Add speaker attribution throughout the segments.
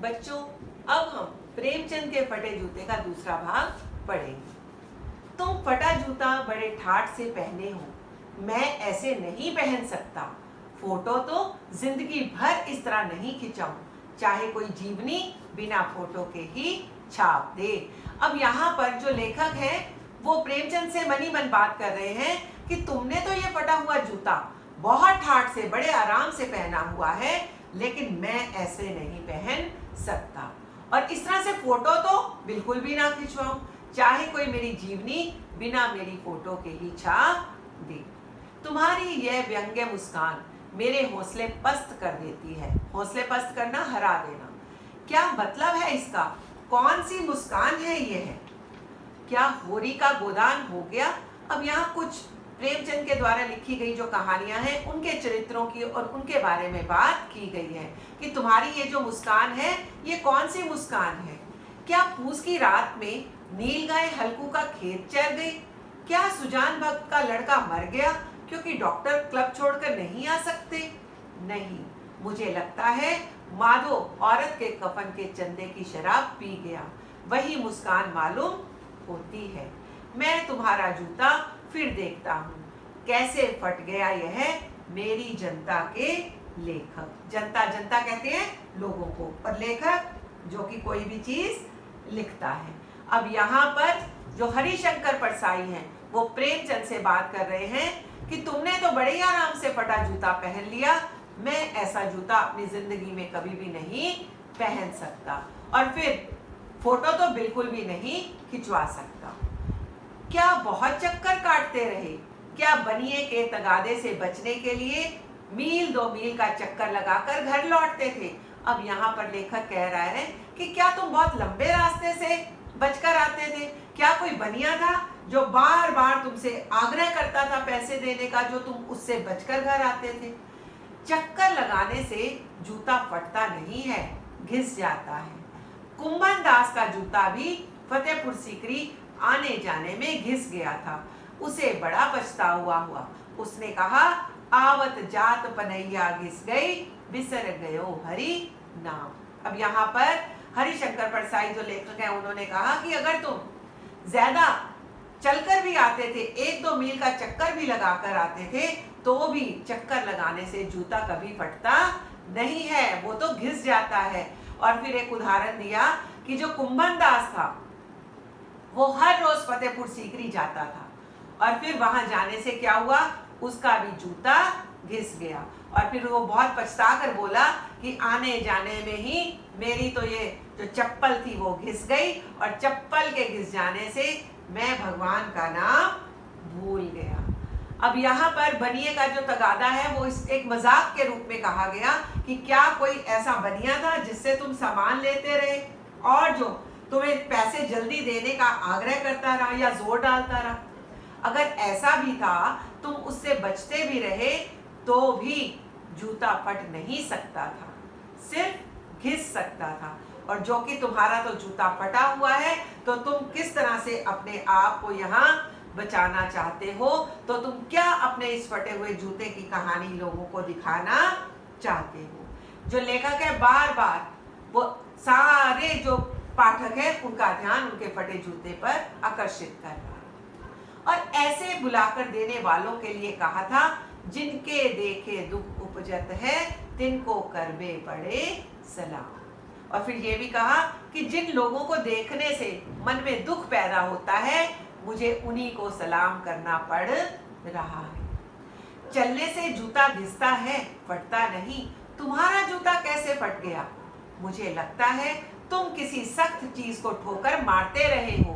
Speaker 1: बच्चों, अब हम प्रेमचंद के फटे जूते का दूसरा भाग पढ़ेंगे। तुम फटा जूता बड़े ठाठ से पहने हो, मैं ऐसे नहीं पहन सकता। फोटो तो जिंदगी भर इस तरह नहीं खिंचाऊं, चाहे कोई जीवनी बिना फोटो के ही छाप दे। अब यहाँ पर जो लेखक हैं वो प्रेमचंद से मनी मन बात कर रहे हैं कि तुमने तो ये फटा हुआ जूता बहुत ठाठ से बड़े आराम से पहना हुआ है, लेकिन मैं ऐसे नहीं पहन सकता। और इस तरह से फोटो तो बिल्कुल भी ना खिंचवाऊं, चाहे कोई मेरी जीवनी बिना मेरी फोटो के ही छाप दे। तुम्हारी यह व्यंग्य मुस्कान मेरे हौसले पस्त कर देती है। हौसले पस्त करना, हरा देना। क्या मतलब है इसका? कौन सी मुस्कान है ये है? क्या होरी का गोदान हो गया? अब यहाँ कुछ प्रेमचंद के द्वारा लिखी गई जो कहानियां हैं उनके चरित्रों की और उनके बारे में बात की गई है कि तुम्हारी ये जो मुस्कान है ये कौन सी मुस्कान है। क्या पूस की रात में नील गाय हल्कू का खेत चर गई? क्या सुजान भक्त का लड़का मर गया क्योंकि डॉक्टर क्लब छोड़कर नहीं आ सकते? नहीं, मुझे लगता है माधो औरत के कफन के चंदे की शराब पी गया, वही मुस्कान मालूम होती है। मैं तुम्हारा जूता फिर देखता हूँ, कैसे फट गया यह मेरी जनता के लेखक। जनता, जनता कहते हैं लोगों को, और लेखक जो कि कोई भी चीज लिखता है। अब यहाँ पर जो हरिशंकर परसाई हैं वो प्रेमचंद से बात कर रहे हैं कि तुमने तो बड़े ही आराम से फटा जूता पहन लिया, मैं ऐसा जूता अपनी जिंदगी में कभी भी नहीं पहन सकता, और फिर फोटो तो बिल्कुल भी नहीं खिंचवा सकता। क्या बहुत चक्कर काटते रहे? क्या बनिए के तगादे से बचने के लिए मील 2 मील का चक्कर लगाकर घर लौटते थे? अब यहाँ पर लेखक कह रहा है कि क्या तुम बहुत लंबे रास्ते से बचकर आते थे? क्या कोई बनिया था जो बार बार तुमसे आग्रह करता था पैसे देने का, जो तुम उससे बचकर घर आते थे? चक्कर लगाने से जूता फटता नहीं है, घिस जाता है। कुंभन दास का जूता भी फतेहपुर सीकरी आने जाने में घिस गया था, उसे बड़ा पछतावा हुआ। उसने कहा, आवत जात पनैया घिस गई, बिसर गयो हरि नाम। अब यहाँ पर हरिशंकर परसाई जो लेखक हैं उन्होंने कहा कि अगर तुम ज्यादा चलकर भी आते थे, 1-2 मील का चक्कर भी लगाकर आते थे, तो भी चक्कर लगाने से जूता कभी फटता नहीं है, वो तो घिस जाता है। और फिर एक उदाहरण दिया कि जो कुंभन दास था वो हर रोज फतेहपुर सीकरी जाता था, और फिर वहां जाने से क्या हुआ, उसका भी जूता घिस गया, और फिर वो बहुत पछता कर बोला कि आने जाने में ही मेरी तो ये जो चप्पल थी वो घिस गई, और चप्पल के घिस जाने से मैं भगवान का नाम भूल गया। अब यहाँ पर बनिए का जो तगादा है वो इस एक मजाक के रूप में कहा गया कि क्या कोई ऐसा बनिया था जिससे तुम सामान लेते रहे और जो तुम्हें पैसे जल्दी देने का आग्रह करता रहा या जोर डालता रहा? अगर ऐसा भी था, तुम उससे बचते भी रहे, तो भी जूता फट नहीं सकता था, सिर्फ घिस सकता था। और जो कि तुम्हारा तो जूता फटा हुआ है, तो तुम किस तरह से अपने आप को यहाँ बचाना चाहते हो? तो तुम क्या अपने इस फटे हुए जूते की कहानी लोगों को दिखाना चाहते हो? जो लेखक है बार बार वो सारे जो पाठक है उनका ध्यान उनके फटे जूते पर आकर्षित कर रहा है। और ऐसे बुलाकर देने वालों के लिए कहा था, जिनके देखे दुख उपजत है, तिनको करबे पड़े सलाम। और फिर ये भी कहा कि जिन लोगों को देखने से मन में दुख पैदा होता है, मुझे उन्हीं को सलाम करना पड़ रहा है। चलने से जूता घिसता है, फटता नहीं। तुम्हारा जूता कैसे फट गया? मुझे लगता है तुम किसी सख्त चीज को ठोकर मारते रहे हो।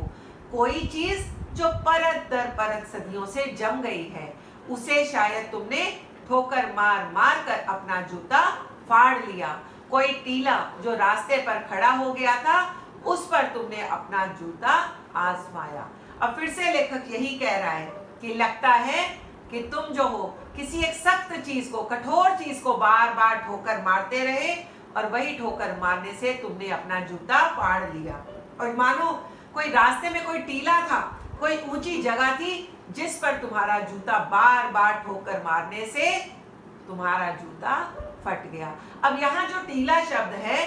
Speaker 1: कोई चीज जो परत दर परत सदियों से जम गई है, उसे शायद तुमने ठोकर मार मार कर अपना जूता फाड़ लिया। कोई टीला जो रास्ते पर खड़ा हो गया था, उस पर तुमने अपना जूता आजमाया। अब फिर से लेखक यही कह रहा है कि लगता है कि तुम जो हो किसी एक सख्त चीज को, कठोर चीज को बार बार ठोकर मारते रहे, और वही ठोकर मारने से तुमने अपना जूता फाड़ लिया। और मानो कोई रास्ते में कोई टीला था, कोई ऊंची जगह थी जिस पर तुम्हारा जूता बार बार ठोकर मारने से तुम्हारा जूता फट गया। अब यहाँ जो टीला शब्द है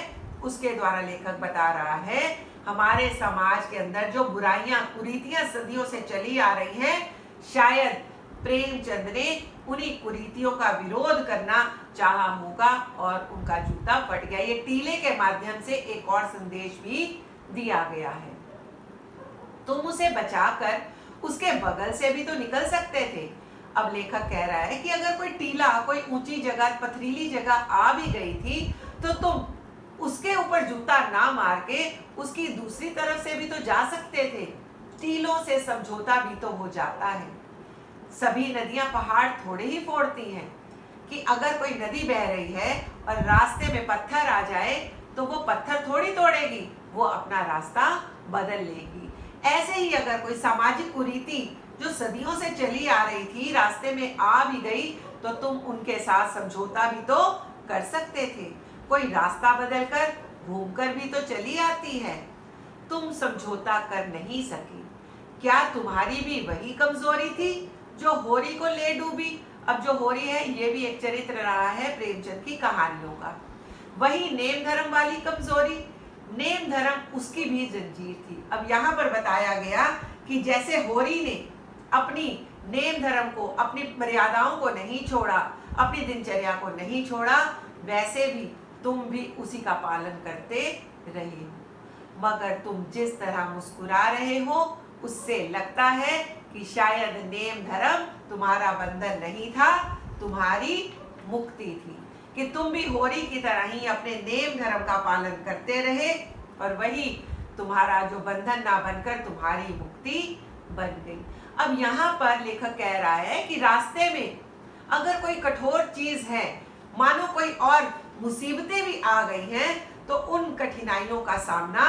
Speaker 1: उसके द्वारा लेखक बता रहा है हमारे समाज के अंदर जो बुराइयां कुरीतियां सदियों से चली आ रही हैं, शायद प्रेमचंद ने उन्हीं कुरीतियों का विरोध करना चाहा होगा और उनका जूता फट गया। ये टीले के माध्यम से एक और संदेश भी दिया गया है, तुम उसे बचाकर उसके बगल से भी तो निकल सकते थे। अब लेखक कह रहा है कि अगर कोई टीला कोई ऊंची जगह पथरीली जगह आ भी गई थी तो तुम उसके ऊपर जूता ना मार के उसकी दूसरी तरफ से भी तो जा सकते थे। टीलों से समझौता भी तो हो जाता है। सभी नदियां पहाड़ थोड़े ही फोड़ती हैं कि अगर कोई नदी बह रही है और रास्ते में पत्थर आ जाए तो वो पत्थर थोड़ी तोड़ेगी, वो अपना रास्ता बदल लेगी। ऐसे ही अगर कोई सामाजिक कुरीति जो सदियों से चली आ रही थी रास्ते में आ भी गई तो तुम उनके साथ समझौता भी तो कर सकते थे। कोई रास्ता बदलकर घूमकर भी तो चली आती है। तुम समझौता कर नहीं सकी। क्या तुम्हारी भी वही कमजोरी थी जो होरी को ले डूबी? अब जो होरी है ये भी एक चरित्र रहा है प्रेमचंद की कहानियों का। वही नेम धर्म वाली कमजोरी, नेम धर्म उसकी भी जंजीर थी। अब यहाँ पर बताया गया कि जैसे होरी ने अपनी नेम धर्म को, अपनी मर्यादाओं को नहीं छोड़ा, अपनी दिनचर्या को नहीं छोड़ा, वैसे भी तुम भी उसी का पालन करते रहे हो। मगर तुम जिस तरह मुस्कुरा रहे हो उससे लगता है कि शायद नेम धर्म तुम्हारा बंधन नहीं था, तुम्हारी मुक्ति थी, कि तुम भी होरी की तरह ही अपने नेम धर्म का पालन करते रहे और वही तुम्हारा जो बंधन ना बनकर तुम्हारी मुक्ति बन गई। अब यहाँ पर लेखक कह रहा है कि रास्ते में अगर कोई कठोर चीज है, मानो कोई और मुसीबतें भी आ गई हैं, तो उन कठिनाइयों का सामना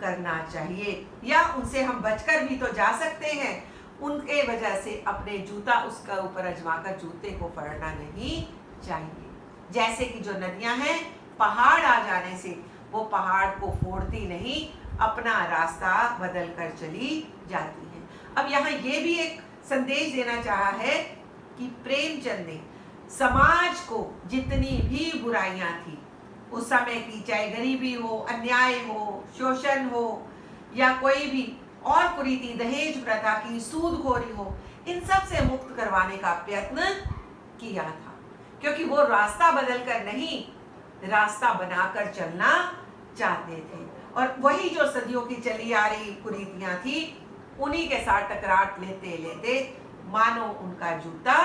Speaker 1: करना चाहिए या उनसे हम बचकर भी तो जा सकते हैं। उनके वजह से अपने जूता उसका ऊपर अजमाकर जूते को पड़ना नहीं चाहिए। जैसे कि जो नदियां हैं पहाड़ आ जाने से वो पहाड़ को फोड़ती नहीं, अपना रास्ता बदल कर चली जाती है। अब यहाँ ये भी एक संदेश देना चाहा है कि प्रेमचंद ने समाज को जितनी भी बुराइयां थी उस समय की, चाहे गरीबी हो, अन्याय हो, शोषण हो या कोई भी और कुरीति, दहेज प्रथा की, सूदखोरी हो, इन सब से मुक्त करवाने का प्रयत्न किया था, क्योंकि वो रास्ता बदलकर नहीं, रास्ता बनाकर चलना चाहते थे। और वही जो सदियों की चली आ रही कुरीतियां थी उन्हीं के साथ टकराट लेते लेते मानो उनका जूता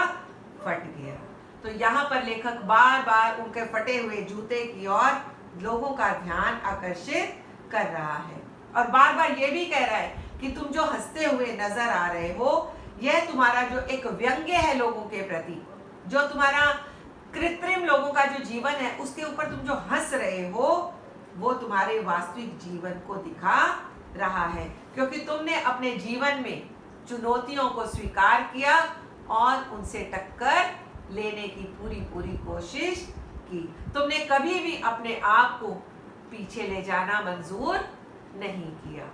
Speaker 1: फट गया। तो यहाँ पर लेखक बार बार उनके फटे हुए जूते की ओर लोगों का ध्यान आकर्षित कर रहा है और बार बार ये भी कह रहा है कि तुम जो हंसते हुए नजर आ रहे हो, यह तुम्हारा जो एक व्यंग्य है लोगों के प्रति, जो तुम्हारा कृत्रिम लोगों का जो जीवन है उसके ऊपर तुम जो हंस रहे हो, वो तुम्हारे वास्तविक जीवन को दिखा रहा है, क्योंकि तुमने अपने जीवन में चुनौतियों को स्वीकार किया और उनसे टक्कर लेने की पूरी कोशिश की। तुमने कभी भी अपने आप को पीछे ले जाना मंजूर नहीं किया।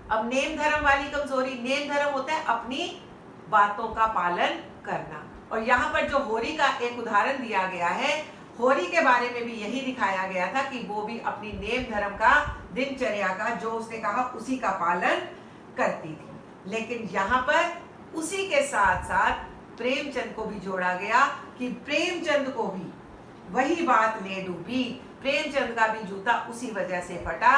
Speaker 1: अब नेम धर्म वाली कमजोरी, नेम धर्म होता है अपनी बातों का पालन करना, और यहाँ पर जो होरी का एक उदाहरण दिया गया है, होरी के बारे में भी यही दिखाया गया था कि वो भी अपनी नेम धर्म का, दिनचर्या का, जो उसने कहा उसी का पालन करती थी। लेकिन यहाँ पर उसी के साथ साथ प्रेमचंद को भी जोड़ा गया कि प्रेमचंद को भी वही बात ले डूबी। प्रेमचंद का भी जूता उसी वजह से फटा,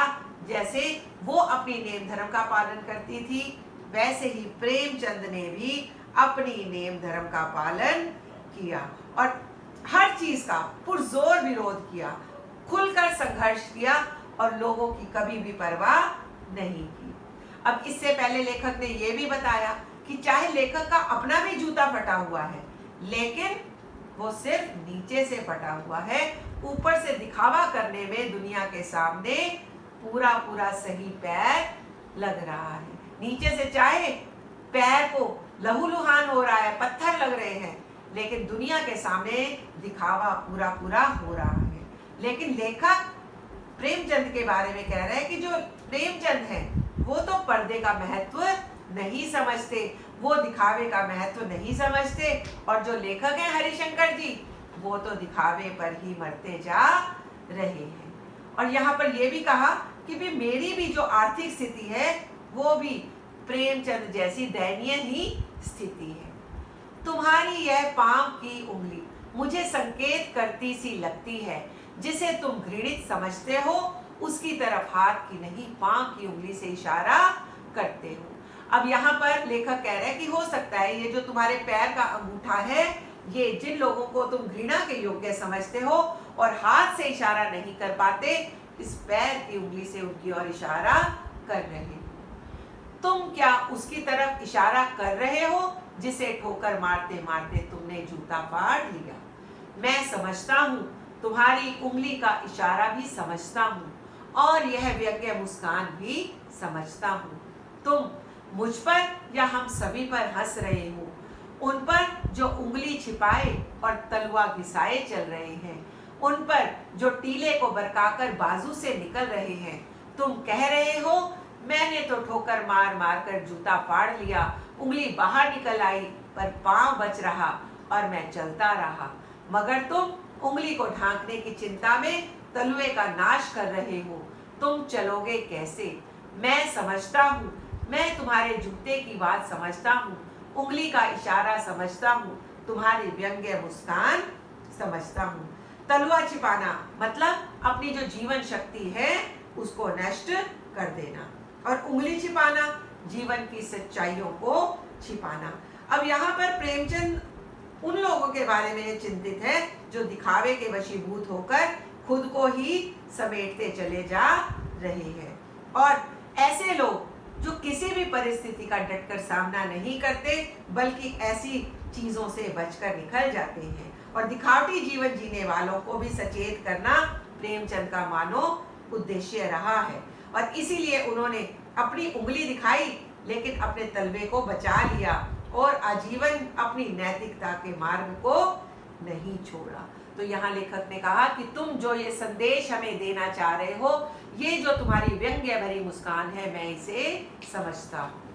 Speaker 1: जैसे वो अपनी नेम धर्म का पालन करती थी, वैसे ही प्रेमचंद ने भी अपनी नेम धर्म का पालन किया और हर चीज का पुरजोर विरोध किया, खुलकर संघर्ष किया और लोगों की कभी भी परवाह नहीं की। अब इससे पहले लेखक ने यह भी बताया कि चाहे लेखक का अपना भी जूता फटा हुआ है, लेकिन वो सिर्फ नीचे से फटा हुआ है, ऊपर से दिखावा करने में दुनिया के सामने पूरा सही पैर लग रहा है। नीचे से चाहे पैर को लहूलुहान हो रहा है, पत्थर लग रहे हैं, लेकिन दुनिया के सामने दिखावा पूरा हो रहा है। लेकिन लेखक प्रेमचंद के बारे में कह रहे हैं कि जो प्रेमचंद है वो तो पर्दे का महत्व नहीं समझते, वो दिखावे का महत्व नहीं समझते, और जो लेखक हैं हरिशंकर जी, वो तो दिखावे पर ही मरते जा रहे हैं। और यहाँ पर यह भी कहा कि भी मेरी भी जो आर्थिक स्थिति है वो भी प्रेमचंद जैसी दयनीय ही स्थिति है। तुम्हारी यह पांव की उंगली मुझे संकेत करती सी लगती है, जिसे तुम घृणित समझते हो उसकी तरफ हाथ की नहीं पांव की उंगली से इशारा करते हो। अब यहाँ पर लेखक कह रहे हैं कि हो सकता है ये जो तुम्हारे पैर का अंगूठा है, ये जिन लोगों को तुम घृणा के योग्य समझते हो और हाथ से इशारा नहीं कर पाते, इस पैर की उंगली से उनकी ओर इशारा कर रहे हो। तुम क्या उसकी तरफ इशारा कर रहे हो जिसे ठोकर मारते मारते तुमने जूता फाड़ लिया? मैं समझता हूँ, तुम्हारी उंगली का इशारा भी समझता हूँ और यह व्यंग्य मुस्कान भी समझता हूँ। तुम मुझ पर या हम सभी पर हंस रहे हो, उन पर जो उंगली छिपाए और तलवा घिसाए चल रहे हैं, उन पर जो टीले को बरकाकर बाजू से निकल रहे हैं। तुम कह रहे हो मैंने तो ठोकर मार मार कर जूता फाड़ लिया, उंगली बाहर निकल आई पर पांव बच रहा और मैं चलता रहा, मगर तुम उंगली को ढांकने की चिंता में तलवे का नाश कर रहे हो। तुम चलोगे कैसे? मैं समझता हूँ, मैं तुम्हारे जूते की बात समझता हूँ, उंगली का इशारा समझता हूँ, तुम्हारी व्यंग्य मुस्कान समझता हूँ। तलवा छिपाना मतलब अपनी जो जीवन शक्ति है उसको नष्ट कर देना, और उंगली छिपाना जीवन की सच्चाइयों को छिपाना। अब यहाँ पर प्रेमचंद उन लोगों के बारे में चिंतित है जो दिखावे के वशीभूत होकर खुद को ही समेटते चले जा रहे हैं, और ऐसे लोग जो किसी भी परिस्थिति का डटकर सामना नहीं करते बल्कि ऐसी चीजों से बचकर निकल जाते हैं। और दिखावटी जीवन जीने वालों को भी सचेत करना प्रेमचंद का मानो उद्देश्य रहा है, और इसीलिए उन्होंने अपनी उंगली दिखाई लेकिन अपने तलवे को बचा लिया और आजीवन अपनी नैतिकता के मार्ग को नहीं छोड़ा। तो यहाँ लेखक ने कहा कि तुम जो ये संदेश हमें देना चाह रहे हो, ये जो तुम्हारी व्यंग्य भरी मुस्कान है, मैं इसे समझता हूँ।